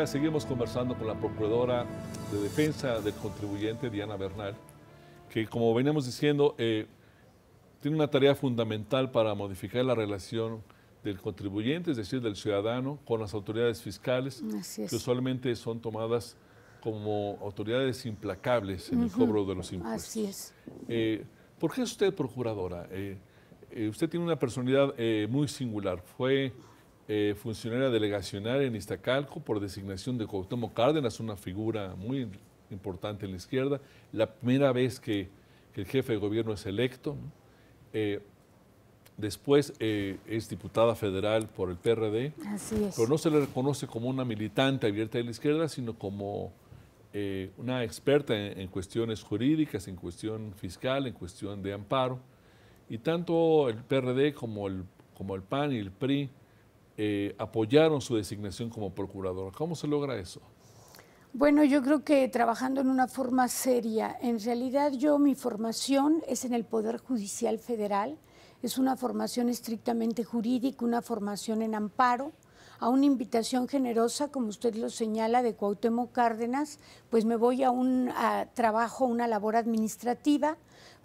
seguimos conversando con la Procuradora de Defensa del Contribuyente, Diana Bernal, que como veníamos diciendo, tiene una tarea fundamental para modificar la relación del contribuyente, es decir, del ciudadano, con las autoridades fiscales, que usualmente son tomadas como autoridades implacables en el cobro de los impuestos. Así es. ¿Por qué es usted procuradora? Usted tiene una personalidad muy singular. Fue funcionaria delegacional en Iztacalco por designación de Cuauhtémoc Cárdenas, una figura muy importante en la izquierda. La primera vez que el jefe de gobierno es electo, ¿no? Después es diputada federal por el PRD. Así es. Pero no se le reconoce como una militante abierta de la izquierda, sino como una experta en cuestiones jurídicas, en cuestión fiscal, en cuestión de amparo. Y tanto el PRD como el PAN y el PRI apoyaron su designación como procuradora. ¿Cómo se logra eso? Bueno, yo creo que trabajando en una forma seria. En realidad mi formación es en el Poder Judicial Federal, es una formación estrictamente jurídica, una formación en amparo. A una invitación generosa, como usted lo señala, de Cuauhtémoc Cárdenas, pues me voy a un trabajo, una labor administrativa,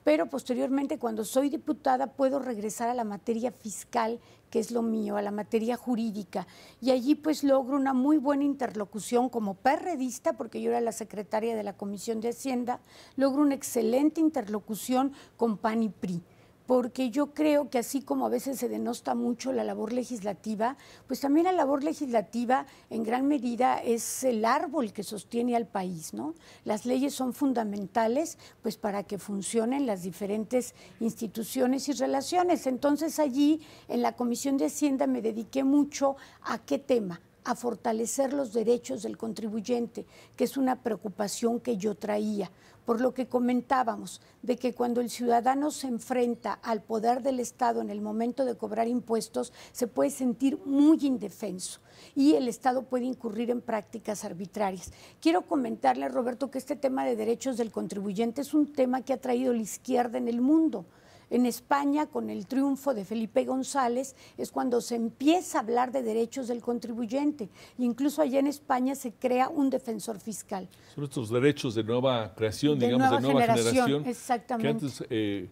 pero posteriormente cuando soy diputada puedo regresar a la materia fiscal, que es lo mío, a la materia jurídica, y allí pues logro una muy buena interlocución como perredista, porque yo era la secretaria de la Comisión de Hacienda, logro una excelente interlocución con PAN y PRI, porque yo creo que así como a veces se denosta mucho la labor legislativa, pues también la labor legislativa en gran medida es el árbol que sostiene al país, ¿no? Las leyes son fundamentales pues para que funcionen las diferentes instituciones y relaciones. Entonces allí en la Comisión de Hacienda me dediqué mucho a ¿qué tema? A fortalecer los derechos del contribuyente, que es una preocupación que yo traía, por lo que comentábamos, de que cuando el ciudadano se enfrenta al poder del Estado en el momento de cobrar impuestos, se puede sentir muy indefenso y el Estado puede incurrir en prácticas arbitrarias. Quiero comentarle, Roberto, que este tema de derechos del contribuyente es un tema que ha traído la izquierda en el mundo. En España, con el triunfo de Felipe González, es cuando se empieza a hablar de derechos del contribuyente. Incluso allá en España se crea un defensor fiscal. Son estos derechos de nueva creación, digamos, de nueva generación. Exactamente. Que antes,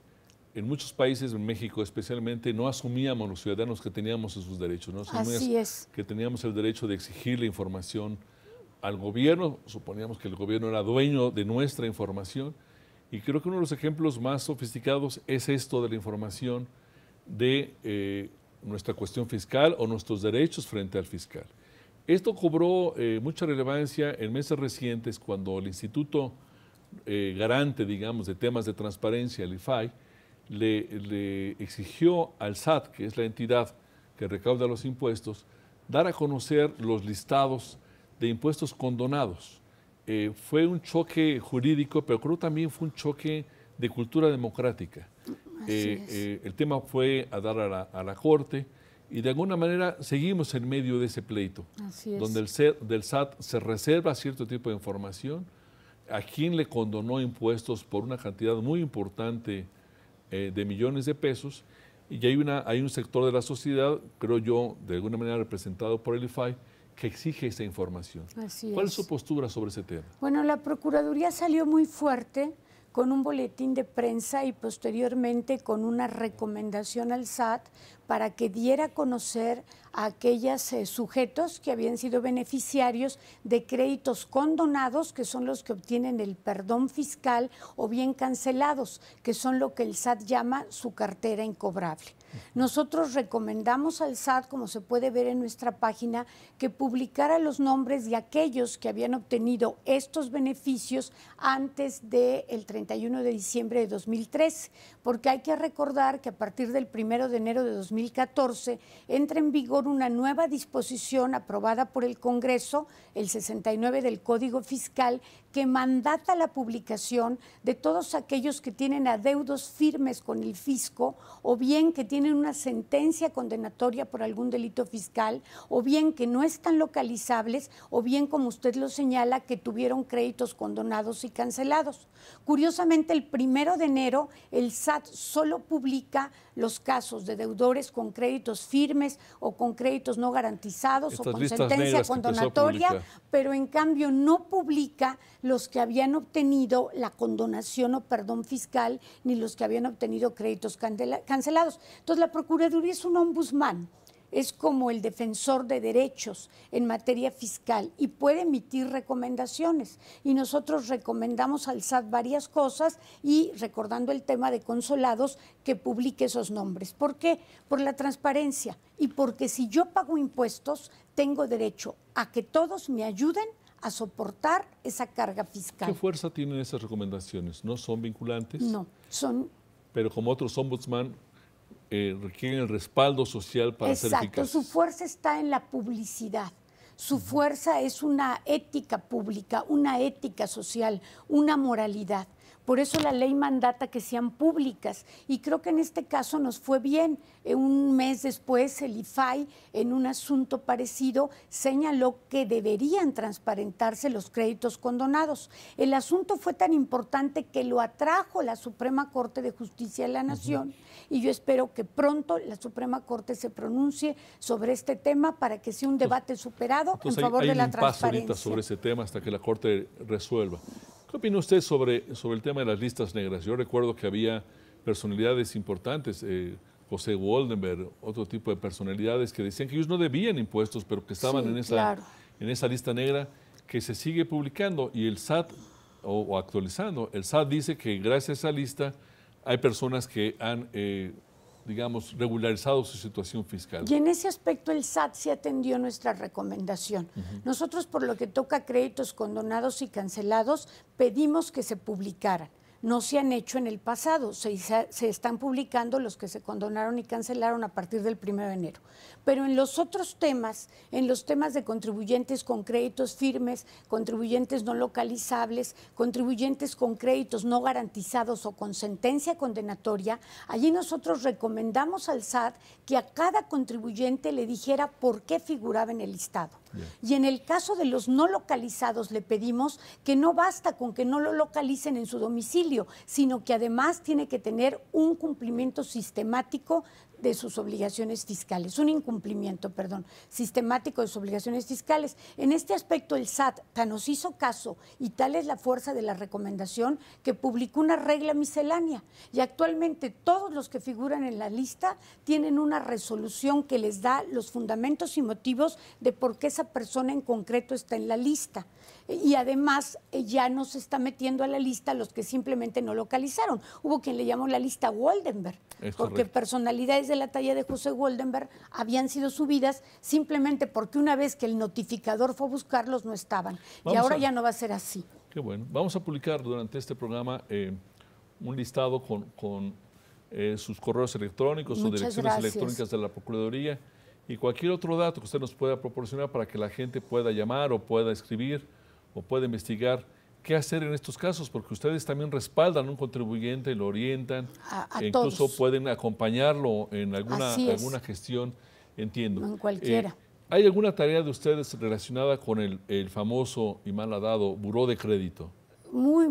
en muchos países, en México especialmente, no asumíamos los ciudadanos que teníamos esos derechos. ¿No? Así es. Que teníamos el derecho de exigir la información al gobierno. Suponíamos que el gobierno era dueño de nuestra información. Y creo que uno de los ejemplos más sofisticados es esto de la información de nuestra cuestión fiscal o nuestros derechos frente al fiscal. Esto cobró mucha relevancia en meses recientes cuando el Instituto Garante, digamos, de temas de transparencia, el IFAI, le exigió al SAT, que es la entidad que recauda los impuestos, dar a conocer los listados de impuestos condonados. Fue un choque jurídico, pero creo también fue un choque de cultura democrática. El tema fue a dar a la Corte y de alguna manera seguimos en medio de ese pleito, donde del SAT se reserva cierto tipo de información, a quien le condonó impuestos por una cantidad muy importante de millones de pesos, y hay un sector de la sociedad, creo yo, de alguna manera representado por el IFAI, que exige esa información. ¿Cuál es su postura sobre ese tema? Bueno, la Procuraduría salió muy fuerte con un boletín de prensa y posteriormente con una recomendación al SAT para que diera a conocer a aquellos sujetos que habían sido beneficiarios de créditos condonados, que son los que obtienen el perdón fiscal, o bien cancelados, que son lo que el SAT llama su cartera incobrable. Nosotros recomendamos al SAT, como se puede ver en nuestra página, que publicara los nombres de aquellos que habían obtenido estos beneficios antes del 31 de diciembre de 2013, porque hay que recordar que a partir del 1 de enero de 2014 entra en vigor una nueva disposición aprobada por el Congreso, el 69 del Código Fiscal, que mandata la publicación de todos aquellos que tienen adeudos firmes con el fisco, o bien que tienen una sentencia condenatoria por algún delito fiscal, o bien que no están localizables, o bien, como usted lo señala, que tuvieron créditos condonados y cancelados. Curiosamente, Curiosamente, el 1 de enero el SAT solo publica los casos de deudores con créditos firmes o con créditos no garantizados o con sentencia condonatoria, pero en cambio no publica los que habían obtenido la condonación o perdón fiscal ni los que habían obtenido créditos cancelados. Entonces, la Procuraduría es un ombudsman. Es como el defensor de derechos en materia fiscal y puede emitir recomendaciones. Y nosotros recomendamos al SAT varias cosas y, recordando el tema de consolados, que publique esos nombres. ¿Por qué? Por la transparencia y porque si yo pago impuestos, tengo derecho a que todos me ayuden a soportar esa carga fiscal. ¿Qué fuerza tienen esas recomendaciones? ¿No son vinculantes? No, son... Pero como otros ombudsman, requieren el respaldo social para ser eficaces. Exacto, su fuerza está en la publicidad. Su fuerza es una ética pública, una ética social, una moralidad. Por eso la ley mandata que sean públicas y creo que en este caso nos fue bien. Un mes después el IFAI, en un asunto parecido, señaló que deberían transparentarse los créditos condonados. El asunto fue tan importante que lo atrajo la Suprema Corte de Justicia de la Nación y yo espero que pronto la Suprema Corte se pronuncie sobre este tema para que sea un debate superado en favor de la transparencia. Hay un impasse ahorita sobre ese tema hasta que la Corte resuelva. ¿Qué opina usted sobre el tema de las listas negras? Yo recuerdo que había personalidades importantes, José Goldenberg, otro tipo de personalidades que decían que ellos no debían impuestos, pero que estaban en esa lista negra que se sigue publicando y el SAT, o actualizando, el SAT dice que gracias a esa lista hay personas que han, digamos, regularizado su situación fiscal. Y en ese aspecto el SAT sí atendió nuestra recomendación. Nosotros, por lo que toca a créditos condonados y cancelados, pedimos que se publicaran. No se han hecho en el pasado, se están publicando los que se condonaron y cancelaron a partir del 1 de enero. Pero en los otros temas, en los temas de contribuyentes con créditos firmes, contribuyentes no localizables, contribuyentes con créditos no garantizados o con sentencia condenatoria, allí nosotros recomendamos al SAT que a cada contribuyente le dijera por qué figuraba en el listado. Y en el caso de los no localizados le pedimos que no basta con que no lo localicen en su domicilio, sino que además tiene que tener un cumplimiento sistemático de sus obligaciones fiscales, un incumplimiento, perdón, sistemático de sus obligaciones fiscales. En este aspecto el SAT tan nos hizo caso y tal es la fuerza de la recomendación que publicó una regla miscelánea y actualmente todos los que figuran en la lista tienen una resolución que les da los fundamentos y motivos de por qué esa persona en concreto está en la lista. Y además ya no se está metiendo a la lista los que simplemente no localizaron. Hubo quien le llamó la lista Goldenberg, porque personalidades de la talla de José Goldenberg habían sido subidas simplemente porque una vez que el notificador fue a buscarlos no estaban. Y ahora ya no va a ser así. Qué bueno. Vamos a publicar durante este programa un listado con sus correos electrónicos, sus direcciones electrónicas de la Procuraduría y cualquier otro dato que usted nos pueda proporcionar para que la gente pueda llamar o pueda escribir o pueda investigar qué hacer en estos casos, porque ustedes también respaldan a un contribuyente, lo orientan, e incluso todos pueden acompañarlo en alguna gestión, entiendo. En cualquiera. ¿Hay alguna tarea de ustedes relacionada con el famoso y malhadado buró de crédito?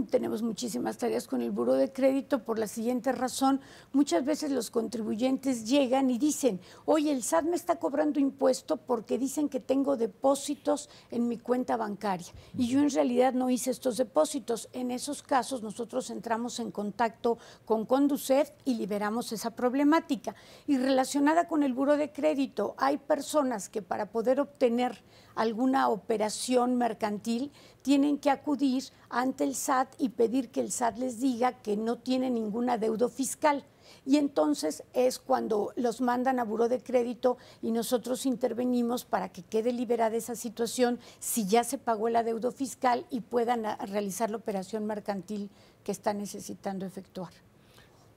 Tenemos muchísimas tareas con el buró de crédito por la siguiente razón. Muchas veces los contribuyentes llegan y dicen, oye, el SAT me está cobrando impuesto porque dicen que tengo depósitos en mi cuenta bancaria y yo en realidad no hice estos depósitos. En esos casos nosotros entramos en contacto con Conducef y liberamos esa problemática. Y relacionada con el buró de crédito, hay personas que para poder obtener alguna operación mercantil tienen que acudir ante el SAT y pedir que el SAT les diga que no tiene ningún adeudo fiscal. Y entonces es cuando los mandan a buró de crédito y nosotros intervenimos para que quede liberada esa situación si ya se pagó el adeudo fiscal y puedan realizar la operación mercantil que está necesitando efectuar.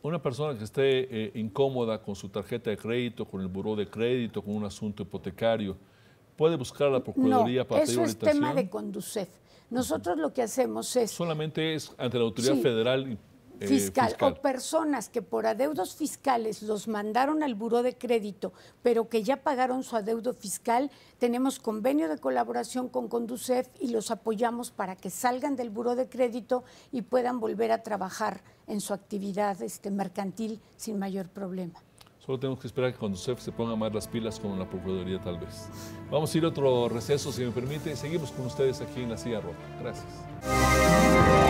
Una persona que esté incómoda con su tarjeta de crédito, con el buró de crédito, con un asunto hipotecario, ¿puede buscar a la Procuraduría para pedir orientación? Eso es tema de Conducef. Nosotros lo que hacemos es... Solamente es ante la autoridad federal fiscal, o personas que por adeudos fiscales los mandaron al buró de crédito, pero que ya pagaron su adeudo fiscal, tenemos convenio de colaboración con Conducef y los apoyamos para que salgan del buró de crédito y puedan volver a trabajar en su actividad mercantil sin mayor problema. Solo tenemos que esperar que Conducef se ponga más las pilas con la Procuraduría, tal vez. Vamos a ir a otro receso, si me permite. Seguimos con ustedes aquí en La Silla Rota. Gracias.